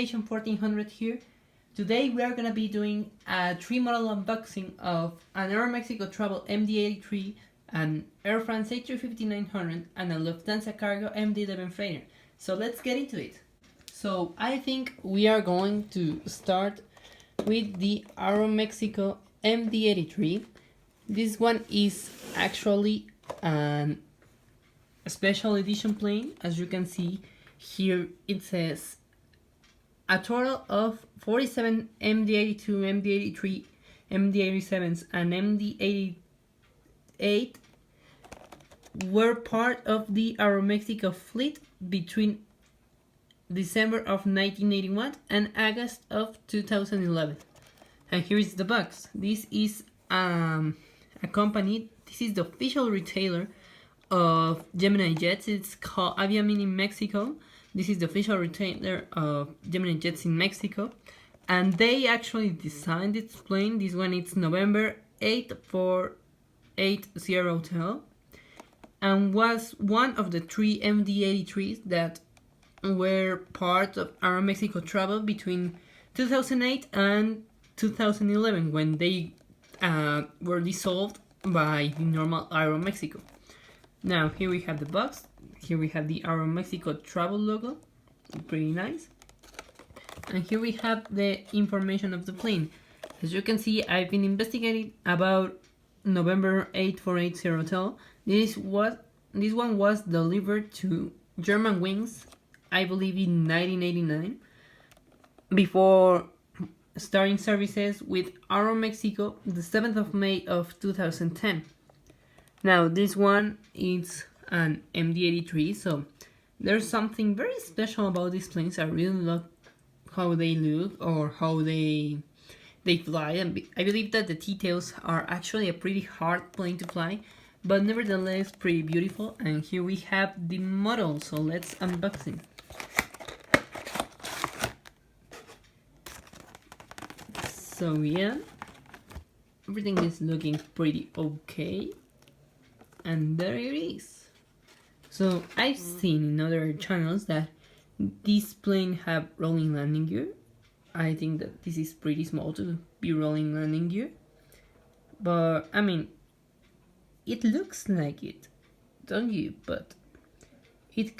Aviation 1400 here. Today we are gonna be doing a 3-model unboxing of an Aeroméxico Travel MD-83, an Airfrance A350-900, and a Lufthansa Cargo MD-11 freighter. So let's get into it. So I think we are going to start with the Aeroméxico MD-83. This one is actually a special edition plane. As you can see here, it says a total of 47 MD-82, MD-83, MD-87s, and MD-88 were part of the Aeroméxico fleet between December of 1981 and August of 2011. And here is the box. This is a company. This is the official retailer of geminijets. It's called Aeroméxico. This is the official retailer of geminijets in Mexico, and they actually designed this plane. This one is November 8480 Hotel, and was one of the 3 MD-83s that were part of Aeroméxico Travel between 2008 and 2011, when they were dissolved by the normal Aeroméxico. Now here we have the box. Here we have the Aeroméxico Travel logo, pretty nice. And here we have the information of the plane. As you can see, I've been investigating about November 8480 Hotel. This one was delivered to German Wings, I believe in 1989, before starting services with Aeroméxico the 7th of May of 2010. Now this one is an MD-83, so there's something very special about these planes. I really love how they look or how they fly, and I believe that the details are actually a pretty hard plane to fly, but nevertheless pretty beautiful. And here we have the model, so let's unbox it. So yeah, everything is looking pretty okay, and there it is. So I've seen in other channels that this plane have rolling landing gear. I think that this is pretty small to be rolling landing gear, but I mean, it looks like it, don't you? But it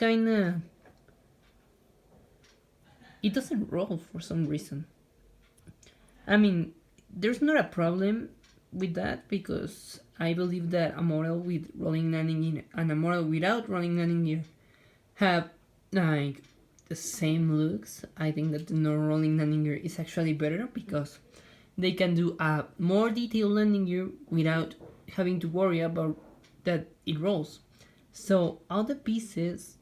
doesn't roll for some reason. I mean, there's not a problem with that, because I believe that a model with rolling landing gear and a model without rolling landing gear have like the same looks. I think that the no rolling landing gear is actually better, because they can do a more detailed landing gear without having to worry about that it rolls. So all the pieces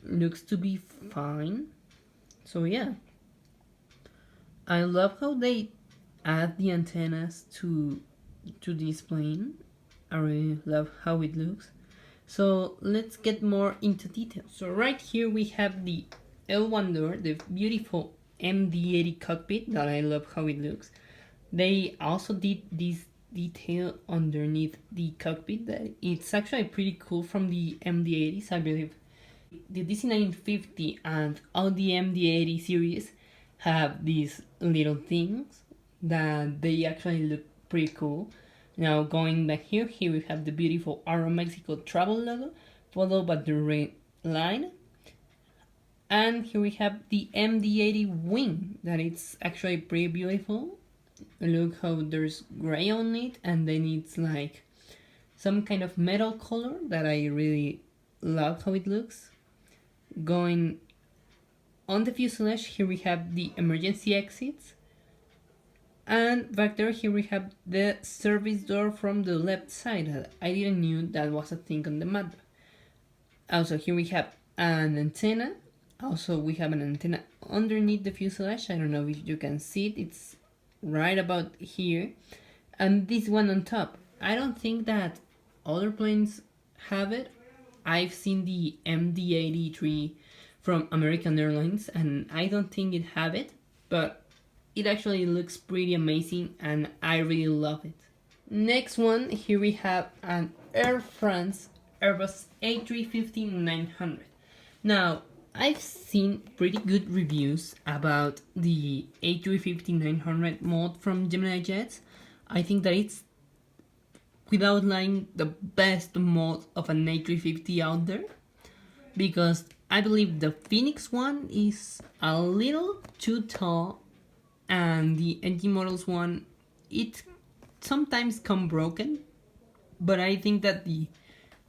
looks to be fine. So yeah, I love how they add the antennas to this plane. I really love how it looks. So let's get more into detail. So right here we have the L1 door, the beautiful MD-80 cockpit that I love how it looks. They also did this detail underneath the cockpit that it's actually pretty cool from the MD-80s, I believe. The DC-950 and all the MD-80 series have these little things that they actually look pretty cool. Now going back here we have the beautiful Aeroméxico Travel logo, followed by the red line. And here we have the MD-80 wing, that it's actually pretty beautiful. Look how there's gray on it, and then it's like some kind of metal color that I really love how it looks. Going on the fuselage, here we have the emergency exits. And back there, here we have the service door from the left side. I didn't know that was a thing on the map. Also, here we have an antenna. Also, we have an antenna underneath the fuselage. I don't know if you can see it. It's right about here. And this one on top. I don't think that other planes have it. I've seen the MD-83 from American Airlines, and I don't think it have it, but it actually looks pretty amazing, and I really love it. Next one, here we have an Airfrance Airbus A350-900. Now, I've seen pretty good reviews about the A350-900 mod from geminijets. I think that it's, without lying, the best mod of an A350 out there, because I believe the Phoenix one is a little too tall, and the NG models one, it sometimes come broken, but I think that the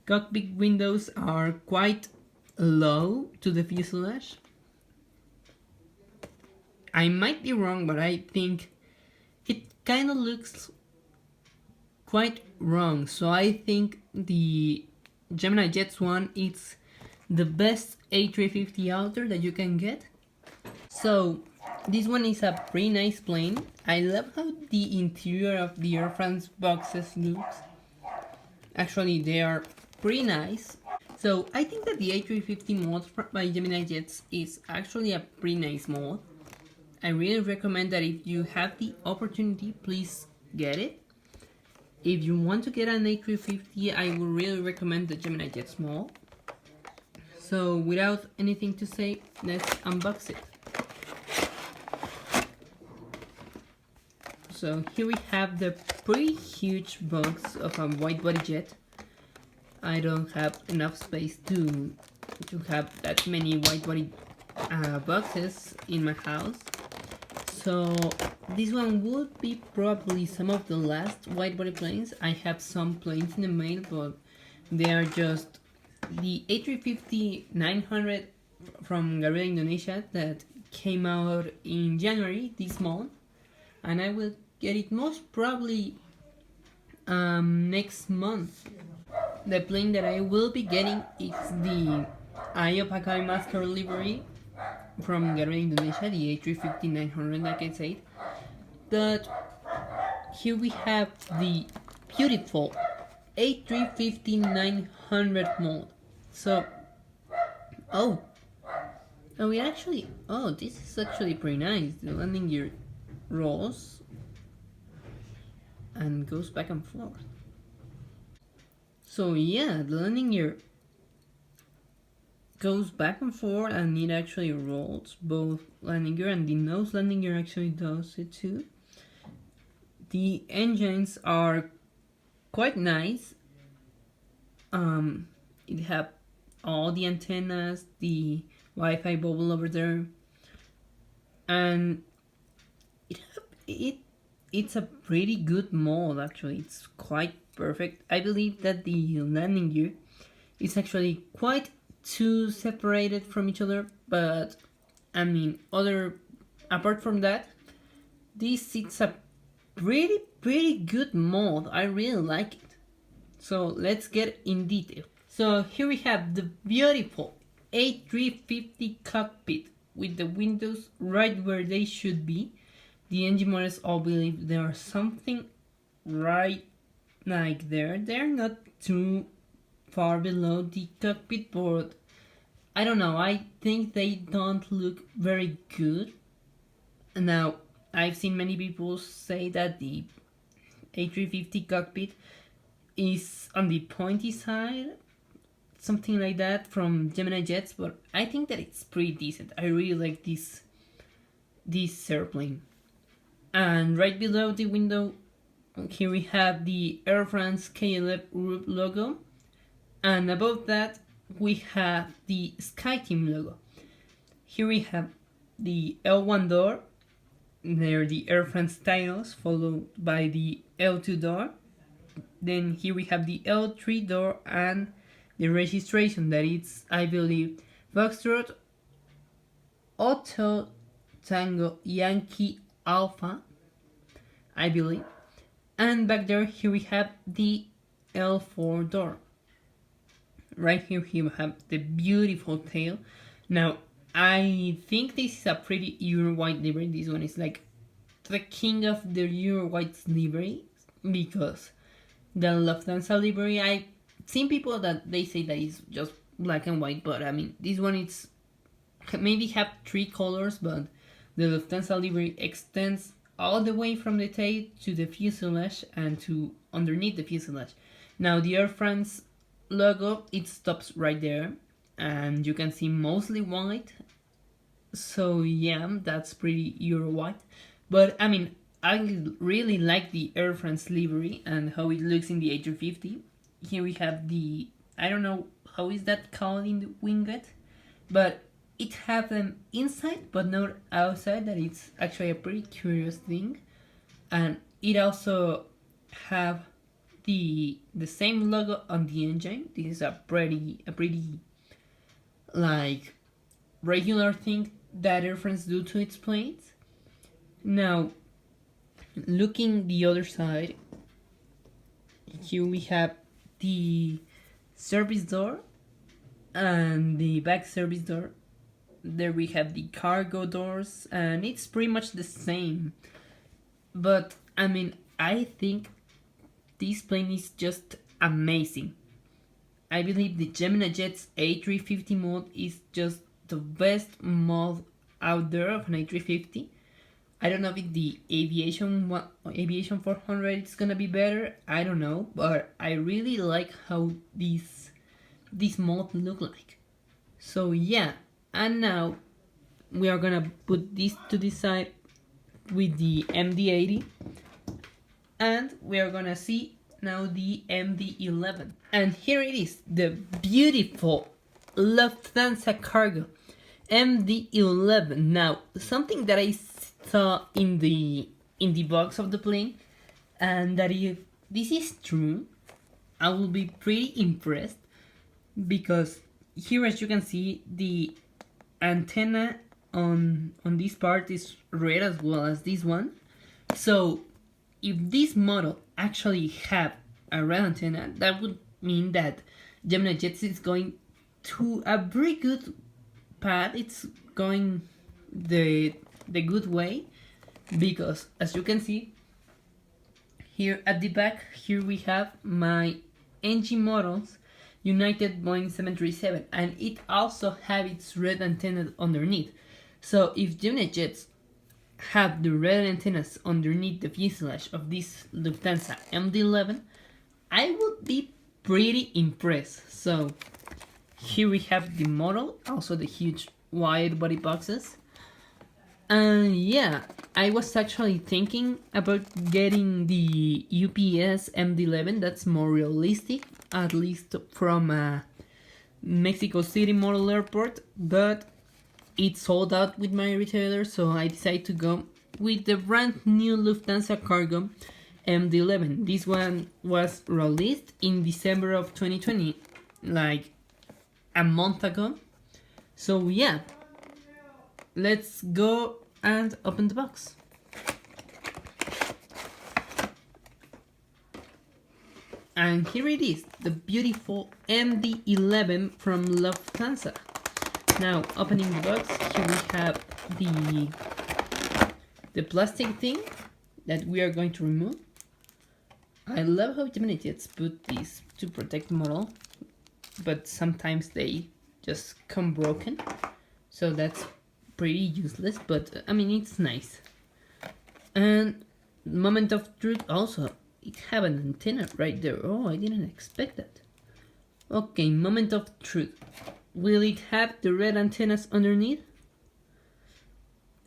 cockpit windows are quite low to the fuselage. I might be wrong, but I think it kind of looks quite wrong. So I think the geminijets one is the best A350 out there that you can get. So this one is a pretty nice plane. I love how the interior of the Airfrance boxes looks. Actually, they are pretty nice. So I think that the A350 mod by geminijets is actually a pretty nice mod. I really recommend that if you have the opportunity, please get it. If you want to get an A350, I would really recommend the geminijets mod. So without anything to say, let's unbox it. So here we have the pretty huge box of a wide-body jet. I don't have enough space to have that many wide-body boxes in my house. So this one would be probably some of the last wide-body planes. I have some planes in the mail, but they are just the A350-900 from Garuda Indonesia that came out in January this month, and I will get it most probably next month. The plane that I will be getting is the Aeroméxico Master livery from Garuda Indonesia, the A350-900, like I said. But here we have the beautiful A350-900 mod. So, this is actually pretty nice. The landing gear rolls and goes back and forth. So yeah, the landing gear goes back and forth, and it actually rolls both landing gear, and the nose landing gear actually does it too. The engines are quite nice. It have all the antennas, the Wi-Fi bubble over there, and it's a pretty good mod. Actually, it's quite perfect. I believe that the landing gear is actually quite too separated from each other, but I mean, apart from that, this is a pretty good mod. I really like it. So let's get in detail. So here we have the beautiful A350 cockpit with the windows right where they should be. The engine models all believe there are something right like there. They're not too far below the cockpit, but I don't know, I think they don't look very good. Now, I've seen many people say that the A350 cockpit is on the pointy side, something like that, from geminijets, but I think that it's pretty decent. I really like this airplane. And right below the window, here we have the Airfrance KLF Group logo, and above that we have the SkyTeam logo. Here we have the L1 door, there the Airfrance titles, followed by the L2 door. Then here we have the L3 door and the registration, that it's, I believe, Foxtrot Otto Tango Yankee Alpha, I believe. And back there, here we have the L4 door. Right here we have the beautiful tail. Now, I think this is a pretty Euro-white livery. This one is like the king of the Euro-white livery, because the Lufthansa livery, I've seen people that they say that it's just black and white, but I mean, this one it's maybe have 3 colors, but the Lufthansa livery extends all the way from the tail to the fuselage and to underneath the fuselage. Now the Air France logo, it stops right there, and you can see mostly white. So yeah, that's pretty Euro white. But I mean, I really like the Airfrance livery and how it looks in the A350. Here we have the, I don't know how is that called in the winglet, but it have them inside but not outside. That it's actually a pretty curious thing, and it also have the same logo on the engine. This is a pretty like regular thing that Airfrance do to its planes. Now, looking the other side, here we have the service door and the back service door. There we have the cargo doors, and it's pretty much the same. But I mean, I think this plane is just amazing. I believe the geminijets A350 mod is just the best mod out there of an A350. I don't know if the aviation 400 is gonna be better. I don't know, but I really like how this mod look like. So yeah, and now we are gonna put this to the side with the MD-80, and we are gonna see now the MD-11. And here it is, the beautiful Lufthansa cargo MD-11. Now, something that I saw in the box of the plane, and that if this is true, I will be pretty impressed, because here, as you can see, the antenna on this part is red as well as this one. So if this model actually have a red antenna, that would mean that geminijets is going to a very good path. It's going the good way, because as you can see here at the back, here we have my engine models United Boeing 737, and it also have its red antenna underneath. So if geminijets have the red antennas underneath the fuselage of this Lufthansa MD-11, I would be pretty impressed. So here we have the model, also the huge wide body boxes. And yeah, I was actually thinking about getting the UPS MD-11. That's more realistic, at least from Mexico City Model Airport, but it sold out with my retailer, so I decided to go with the brand new Lufthansa Cargo MD-11. This one was released in December of 2020, like a month ago. So yeah, let's go and open the box. And here it is, the beautiful MD-11 from Lufthansa. Now, opening the box, here we have the plastic thing that we are going to remove. I love how geminijets put this to protect the model, but sometimes they just come broken, so that's pretty useless, but I mean, it's nice. And moment of truth also, it have an antenna right there. Oh, I didn't expect that. Okay, moment of truth. Will it have the red antennas underneath?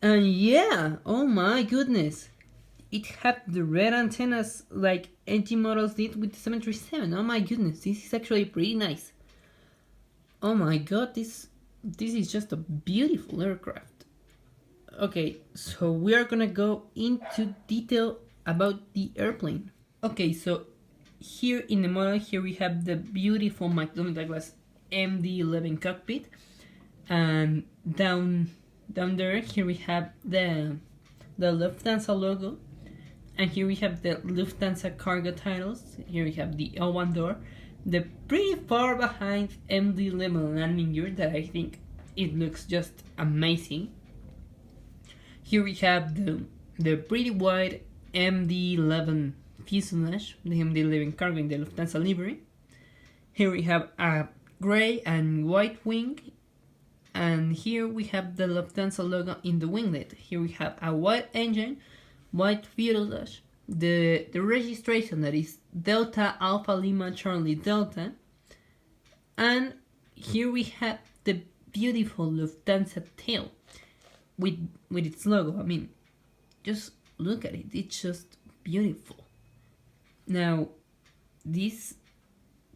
And yeah, oh my goodness. It had the red antennas like engine models did with the 737. Oh my goodness, this is actually pretty nice. Oh my god, this is just a beautiful aircraft. Okay, so we are gonna go into detail about the airplane. Okay, so here in the model, here we have the beautiful McDonnell Douglas MD-11 cockpit, and down there, here we have the Lufthansa logo, and here we have the Lufthansa cargo titles. Here we have the L1 door, the pretty far behind MD-11 landing gear that I think it looks just amazing. Here we have the pretty wide MD-11 fuselage, the MD-11 cargo in the Lufthansa livery. Here we have a gray and white wing, and here we have the Lufthansa logo in the winglet. Here we have a white engine, white fuselage, the registration that is Delta Alpha Lima Charlie Delta, and here we have the beautiful Lufthansa tail with its logo. I mean, just look at it. It's just beautiful. Now, this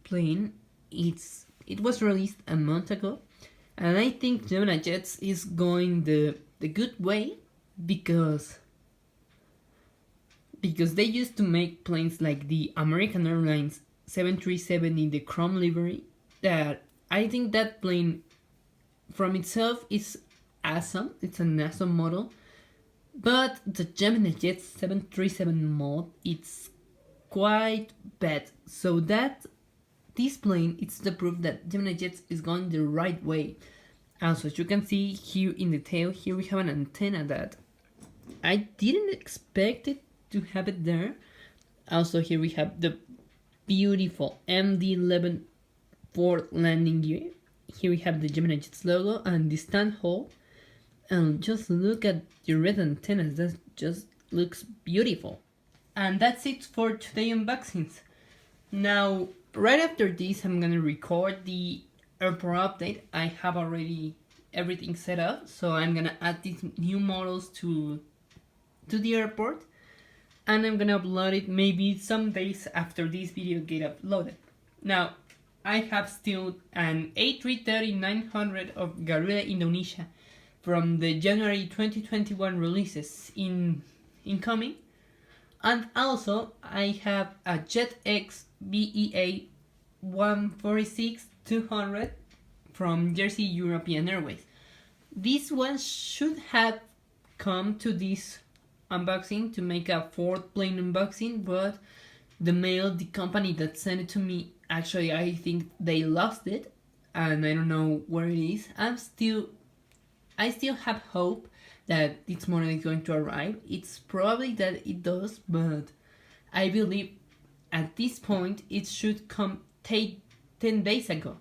plane, it was released a month ago, and I think geminijets is going the good way because they used to make planes like the American Airlines 737 in the chrome livery. That I think that plane from itself is awesome. It's an awesome model, but the geminijets 737 mod, it's quite bad. So that this plane, it's the proof that geminijets is going the right way. Also, as you can see here in the tail, here we have an antenna that I didn't expect it to have it there. Also, here we have the beautiful MD-11 forward landing gear. Here we have the geminijets logo and the stand hole. And just look at the red antennas, that just looks beautiful. And that's it for today unboxings. Now, right after this, I'm gonna record the airport update. I have already everything set up, so I'm gonna add these new models to the airport, and I'm gonna upload it maybe some days after this video get uploaded. Now, I have still an A330-900 of Garuda Indonesia from the January 2021 releases incoming, and also I have a JetX BEA 146-200 from Jersey European Airways. This one should have come to this unboxing to make a fourth plane unboxing, but the company that sent it to me, actually I think they lost it and I don't know where it is. I still have hope that this model is going to arrive. It's probably that it does, but I believe at this point it should come 10 days ago.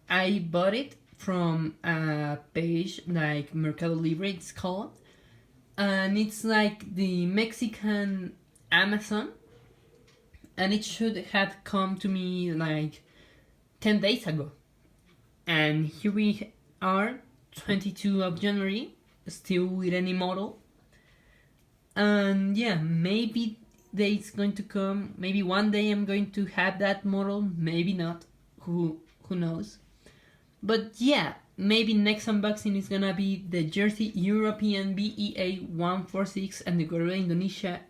I bought it from a page like Mercado Libre, it's called, and it's like the Mexican Amazon, and it should have come to me like 10 days ago. And here we are, 22 of January, still with any model. And yeah, maybe it's going to come, maybe one day I'm going to have that model, maybe not, who knows. But yeah, maybe next unboxing is gonna be the Jersey European BEA 146 and the Garuda Indonesia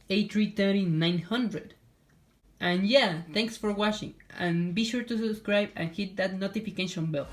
A330-900. And yeah, thanks for watching, and be sure to subscribe and hit that notification bell.